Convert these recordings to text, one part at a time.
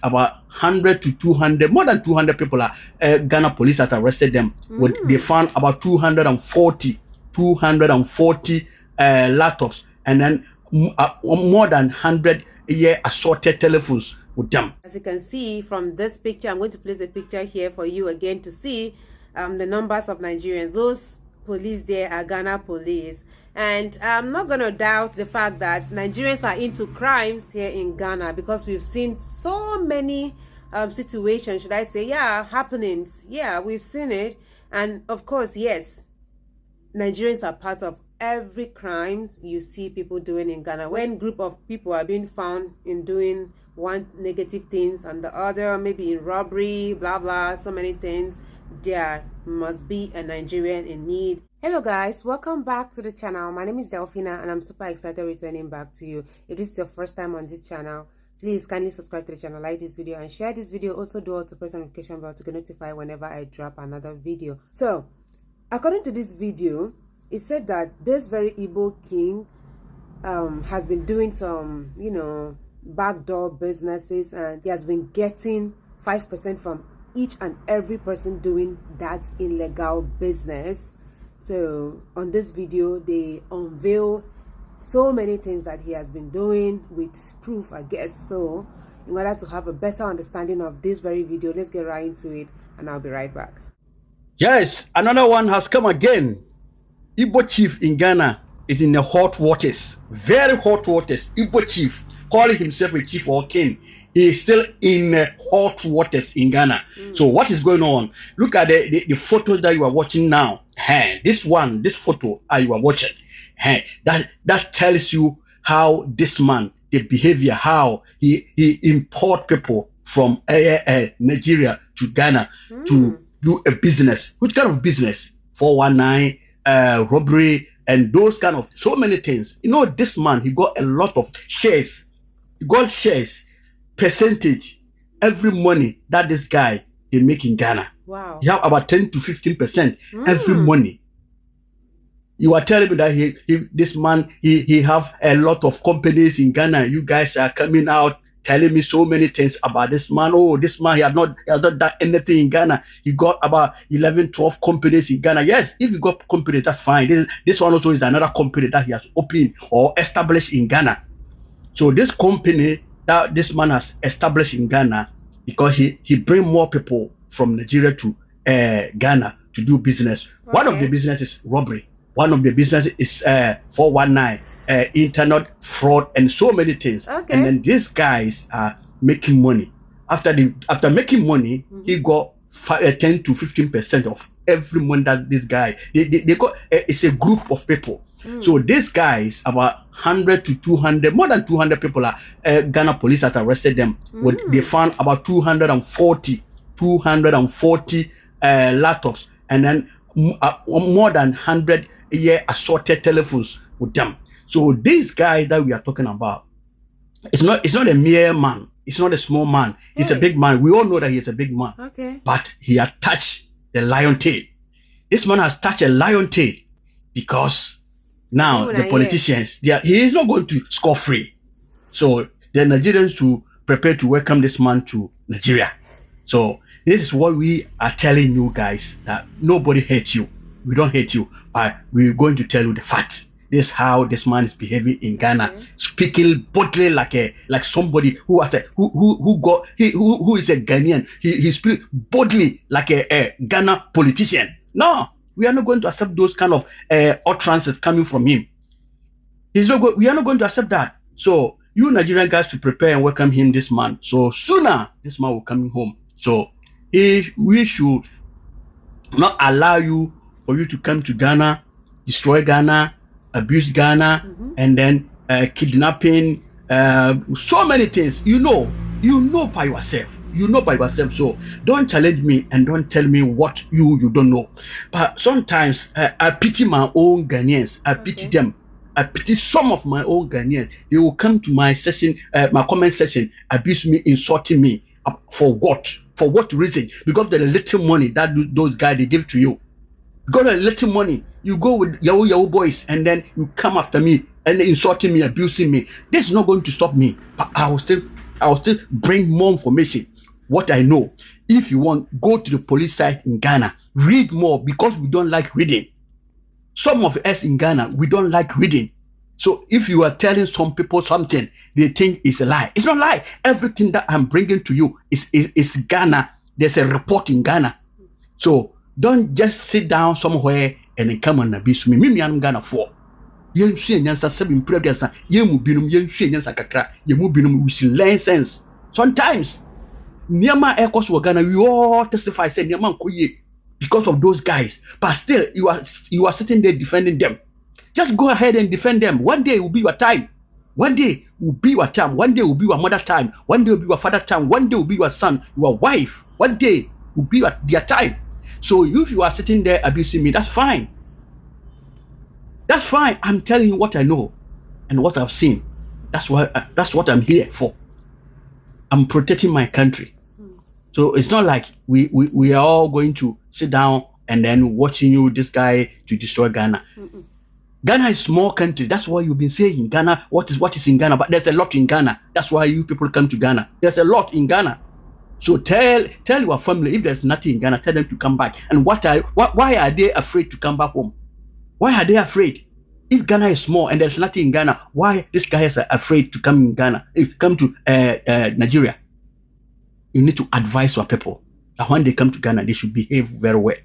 about 100 to 200, more than 200 people are Ghana police has arrested them. They found about 240 laptops, and then more than 100 assorted telephones with them. As you can see from this picture, I'm going to place a picture here for you again to see the numbers of Nigerians. Those police there are Ghana police. And I'm not going to doubt the fact that Nigerians are into crimes here in Ghana, because we've seen so many situations, should I say, happenings. Yeah, we've seen it. And of course, yes, Nigerians are part of every crimes you see people doing in Ghana. When group of people are being found in doing one negative things and the other, maybe in robbery, blah, blah, so many things, there must be a Nigerian in need. Hello guys, welcome back to the channel. My name is Delphina and I'm super excited returning back to you. If this is your first time on this channel, please kindly subscribe to the channel, like this video and share this video. Also do all to press the notification bell to get notified whenever I drop another video. So according to this video, it said that this very Igbo king has been doing some, backdoor businesses, and he has been getting 5% from each and every person doing that illegal business. So on this video, they unveil so many things that he has been doing with proof, I guess. So in order to have a better understanding of this very video, let's get right into it and I'll be right back. Yes, another one has come again. Igbo chief in Ghana is in the hot waters, very hot waters. Igbo chief, calling himself a chief or king, he is still in hot waters in Ghana. So what is going on? Look at the photos that you are watching now. This photo you are watching, that tells you how this man, the behavior, how he import people from Nigeria to Ghana to do a business. Which kind of business? 419, robbery, and those kind of so many things. You know, this man, he got a lot of shares. He got shares, percentage, every money that this guy they make in Ghana. Wow. You have about 10 to 15% every money. You are telling me that this man he have a lot of companies in Ghana. You guys are coming out telling me so many things about this man. Oh, this man, he has not done anything in Ghana. He got about 11, 12 companies in Ghana. Yes, if you got companies, that's fine. This one also is another company that he has opened or established in Ghana. So this company that this man has established in Ghana, because he bring more people from Nigeria to Ghana to do business. Okay. One of the businesses is robbery. One of the businesses is 419, internet fraud, and so many things. Okay. And then these guys are making money. After making money, he got 10 to 15% of every money that this guy they got. It's a group of people. So these guys, about 100 to 200, more than 200 people are Ghana police has arrested them. They found about 240 laptops, and then more than 100 assorted telephones with them. So this guy that we are talking about, it's not a mere man. It's not a small man. He's a big man. We all know that he is a big man. Okay. But he has touched the lion tail. This man has touched a lion tail because now the politicians, he is not going to score free. So the Nigerians to prepare to welcome this man to Nigeria. So this is what we are telling you guys, that nobody hates you. We don't hate you, but we're going to tell you the fact. This is how this man is behaving in Ghana, speaking boldly like somebody who has who is a Ghanaian. He speaks boldly like a Ghana politician. No, we are not going to accept those kind of utterances coming from him. We are not going to accept that. So you Nigerian guys to prepare and welcome him this month. So sooner this man will come home. So we should not allow you to come to Ghana, destroy Ghana, abuse Ghana, and then kidnapping, so many things. You know by yourself. You know by yourself. So don't challenge me and don't tell me what you don't know. But sometimes I pity my own Ghanaians. I pity them. I pity some of my own Ghanaians. They will come to my session, my comment section, abuse me, insulting me. For what? For what reason? Because of the little money that those guys they give to you. Got a little money, you go with Yahoo boys, and then you come after me and insulting me, abusing me. This is not going to stop me, but I will still I'll still bring more information, what I know. If you want, go to the police site in Ghana, read more, because we don't like reading. Some of us in Ghana, we don't like reading. So if you are telling some people something, they think it's a lie. It's not a lie. Everything that I'm bringing to you is Ghana. There's a report in Ghana. So don't just sit down somewhere and then come and abuse me. Me, I'm Ghana for. We should learn sense. Sometimes, Nyama Ekos Ghana, we all testify, say Nyama Koye, because of those guys. But still, you are sitting there defending them. Just go ahead and defend them. One day will be your time. One day will be your time. One day will be your mother time. One day will be your father time. One day will be your son, your wife. One day will be their time. So if you are sitting there abusing me, that's fine. That's fine. I'm telling you what I know and what I've seen. That's what I'm here for. I'm protecting my country. So it's not like we are all going to sit down and then watching you, this guy, to destroy Ghana. Ghana is a small country. That's why you've been saying Ghana, what is in Ghana? But there's a lot in Ghana. That's why you people come to Ghana. There's a lot in Ghana. So tell your family, if there's nothing in Ghana, tell them to come back. And why are they afraid to come back home? Why are they afraid? If Ghana is small and there's nothing in Ghana, why these guys are afraid to come in Ghana? Come to Nigeria. You need to advise your people that when they come to Ghana, they should behave very well.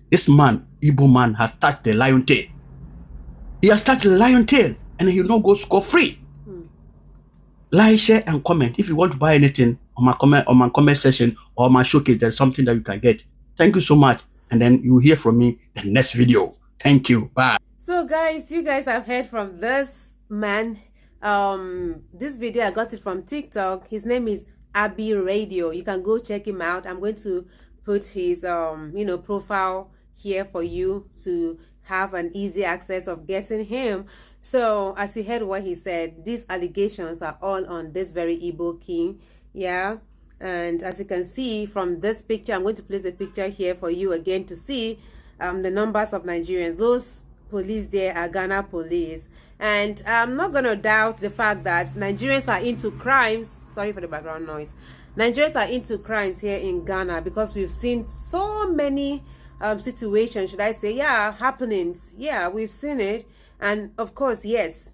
This man, Igbo man, has touched the lion tail. He has touched the lion tail, and he will not go score-free. Like, share, and comment. If you want to buy anything on my comment section or my showcase, there's something that you can get. Thank you so much, and then you will hear from me in the next video. Thank you. Bye. So guys, you guys have heard from this man. This video, I got it from TikTok. His name is Abi Radio. You can go check him out. I'm going to put his profile here for you to have an easy access of getting him. So as you heard what he said, these allegations are all on this very Igbo king. Yeah. And as you can see from this picture, I'm going to place a picture here for you again to see the numbers of Nigerians. Those police there are Ghana police. And I'm not going to doubt the fact that Nigerians are into crimes. Sorry for the background noise. Nigerians are into crimes here in Ghana because we've seen so many situations, should I say, happenings. Yeah, we've seen it. And of course, yes,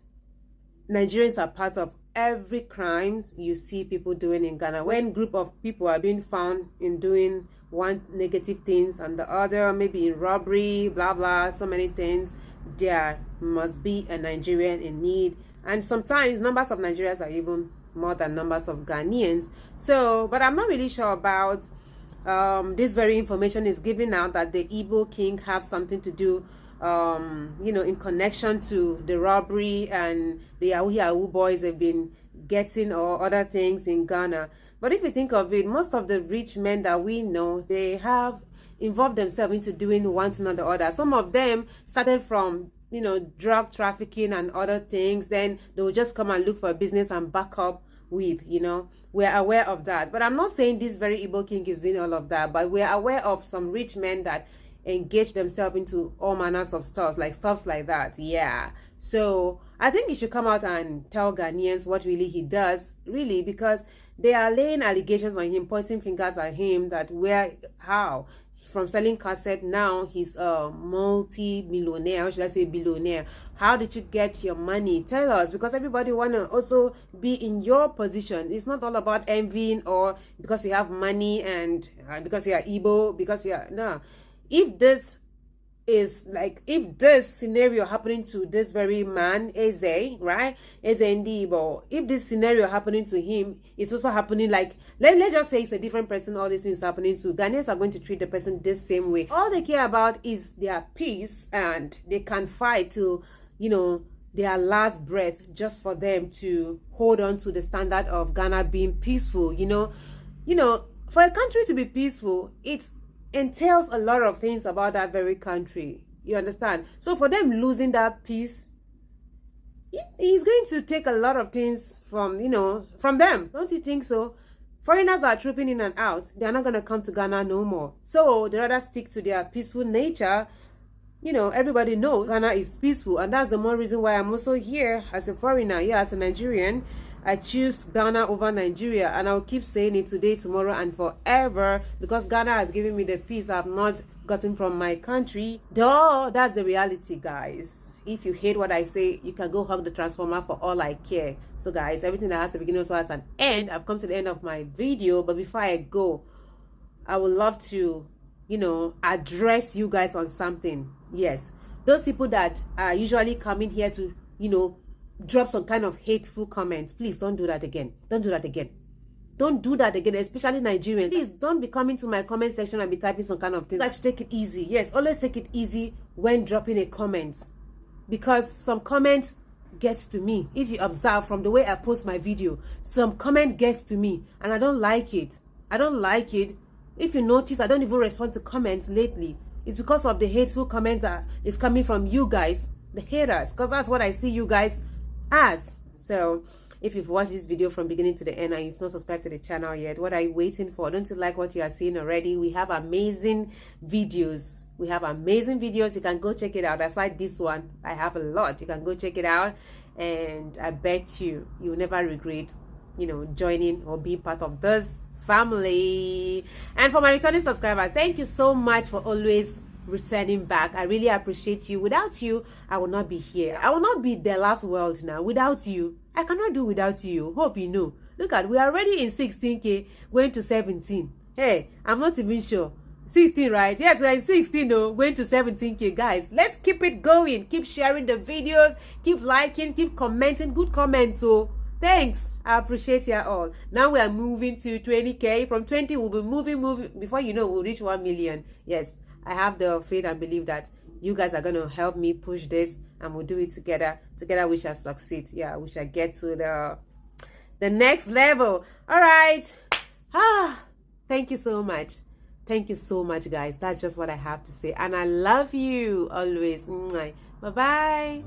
Nigerians are part of every crimes you see people doing in Ghana. When group of people are being found in doing one negative things and the other, maybe in robbery, blah, blah, so many things, there must be a Nigerian in need. And sometimes numbers of Nigerians are even more than numbers of Ghanaians. So, but I'm not really sure about this very information is giving out that the Igbo king have something to do in connection to the robbery and the Yahoo boys have been getting or other things in Ghana. But if you think of it, most of the rich men that we know, they have involved themselves into doing one thing or the other. Some of them started from drug trafficking and other things. Then they will just come and look for a business and back up with, we're aware of that. But I'm not saying this very Igbo king is doing all of that, but we're aware of some rich men that engage themselves into all manners of stuff like that. Yeah. So I think he should come out and tell Ghanaians what really he does, really, because they are laying allegations on him, pointing fingers at him that how from selling cassette, now he's a multi-millionaire, or should I say billionaire. How did you get your money? Tell us, because everybody want to also be in your position. It's not all about envying or because you have money and because you are Igbo, because you are, no. If this scenario happening to this very man, Eze, right? Eze Igbo, if this scenario happening to him, it's also happening like, let's just say it's a different person, all these things happening to, Ghanaians are going to treat the person this same way. All they care about is their peace, and they can fight to, their last breath just for them to hold on to the standard of Ghana being peaceful. For a country to be peaceful, it entails a lot of things about that very country. You understand? So for them losing that peace, it's going to take a lot of things from them. Don't you think so? Foreigners are trooping in and out. They're not going to come to Ghana no more. So they rather stick to their peaceful nature. Everybody knows Ghana is peaceful, and that's the more reason why I'm also here as a foreigner, as a Nigerian. I choose Ghana over Nigeria, and I'll keep saying it today, tomorrow, and forever, because Ghana has given me the peace I've not gotten from my country. Duh, that's the reality, guys. If you hate what I say, you can go hug the transformer for all I care. So guys, everything that has a beginning also has an end. I've come to the end of my video, but before I go, I would love to, address you guys on something. Yes, those people that are usually coming here to, drop some kind of hateful comments, please don't do that again. Don't do that again. Don't do that again, especially Nigerians. Please don't be coming to my comment section and be typing some kind of things. I should take it easy. Yes, always take it easy when dropping a comment, because some comment gets to me. If you observe from the way I post my video, some comment gets to me and I don't like it. I don't like it. If you notice, I don't even respond to comments lately. It's because of the hateful comment that is coming from you guys, the haters, because that's what I see you guys as. So if you've watched this video from beginning to the end and you've not subscribed to the channel yet, what are you waiting for? Don't you like what you are seeing already? We have amazing videos. We have amazing videos. You can go check it out. Aside this one, I have a lot. You can go check it out, and I bet you will never regret, joining or being part of this family. And for my returning subscribers, thank you so much for always returning back. I really appreciate you. Without you, I will not be here. I will not be the last world now. Without you, I cannot do without you. Hope you know. Look at, we are already in 16K, going to 17. Hey, I'm not even sure. 16, right? Yes, we're in 16, going to 17K. Guys, let's keep it going. Keep sharing the videos, keep liking, keep commenting. Good comments. Thanks. I appreciate you all. Now we are moving to 20K. From 20, we'll be moving. Before you know, we'll reach 1 million. Yes, I have the faith and believe that you guys are going to help me push this, and we'll do it together. Together we shall succeed. Yeah, we shall get to the next level. All right. Thank you so much. Thank you so much, guys. That's just what I have to say. And I love you always. Bye-bye.